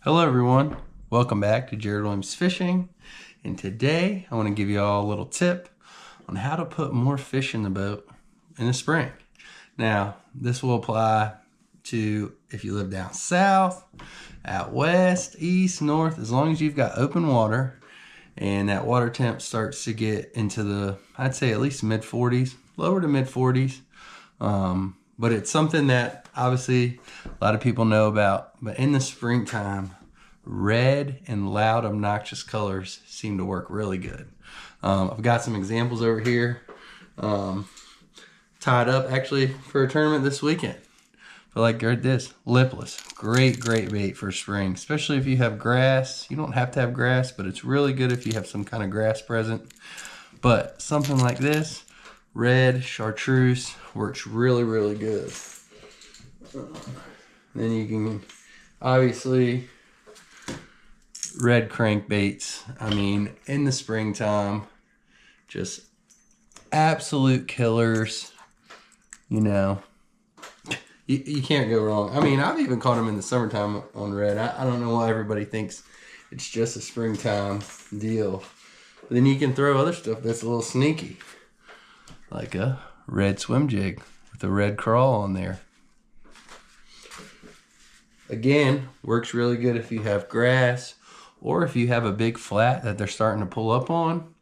Hello everyone, welcome back to Jared Williams Fishing, and today I want to give you all a little tip on how to put more fish in the boat in the spring. Now this will apply to if you live down south, out west, east, north, as long as you've got open water and that water temp starts to get into the, I'd say at least mid 40s, lower to mid 40s. But it's something that obviously a lot of people know about. But in the springtime, red and loud, obnoxious colors seem to work really good. I've got some examples over here tied up actually for a tournament this weekend. But like this, lipless, great bait for spring, especially if you have grass. You don't have to have grass, but it's really good if you have some kind of grass present. But something like this, red chartreuse, works really good. Then you can obviously red crankbaits. I mean, in the springtime, just absolute killers. You know, you can't go wrong. I mean, I've even caught them in the summertime on red. I don't know why everybody thinks it's just a springtime deal. But then you can throw other stuff that's a little sneaky, like a red swim jig with a red crawl on there. Again, works really good if you have grass or if you have a big flat that they're starting to pull up on.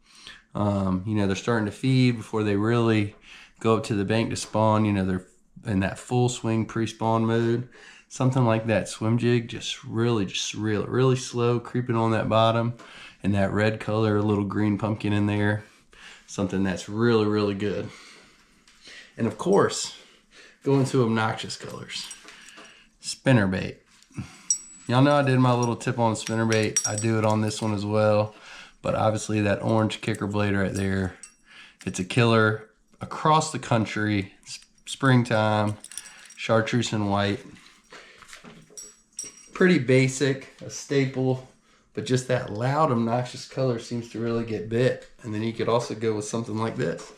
You know, they're starting to feed before they really go up to the bank to spawn. You know, they're in that full swing pre-spawn mode. Something like that swim jig, just really slow, creeping on that bottom, and that red color, a little green pumpkin in there. Something that's really good. And of course, going to obnoxious colors, spinnerbait. Y'all know I did my little tip on spinnerbait. I do it on this one as well. But obviously that orange kicker blade right there, it's a killer across the country. Springtime, chartreuse and white. Pretty basic, a staple. But just that loud, obnoxious color seems to really get bit. And then you could also go with something like this.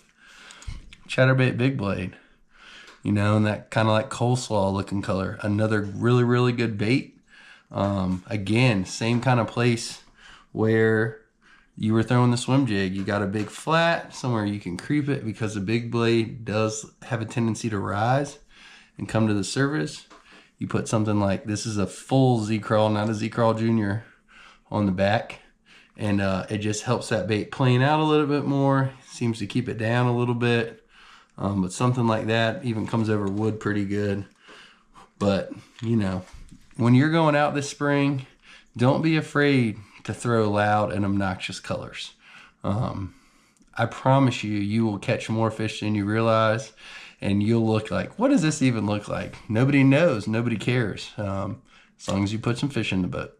Chatterbait big blade. You know, and that kind of like coleslaw looking color. Another really good bait. Again, same kind of place where you were throwing the swim jig. You got a big flat, somewhere you can creep it because the big blade does have a tendency to rise and come to the surface. You put something like, this is a full Z-Crawl, not a Z-Crawl Junior, on the back, and it just helps that bait plane out a little bit more, seems to keep it down a little bit. But something like that even comes over wood pretty good. But you know, when you're going out this spring, don't be afraid to throw loud and obnoxious colors. I promise you, you will catch more fish than you realize, and you'll look like, what does this even look like? Nobody knows, nobody cares, as long as you put some fish in the boat.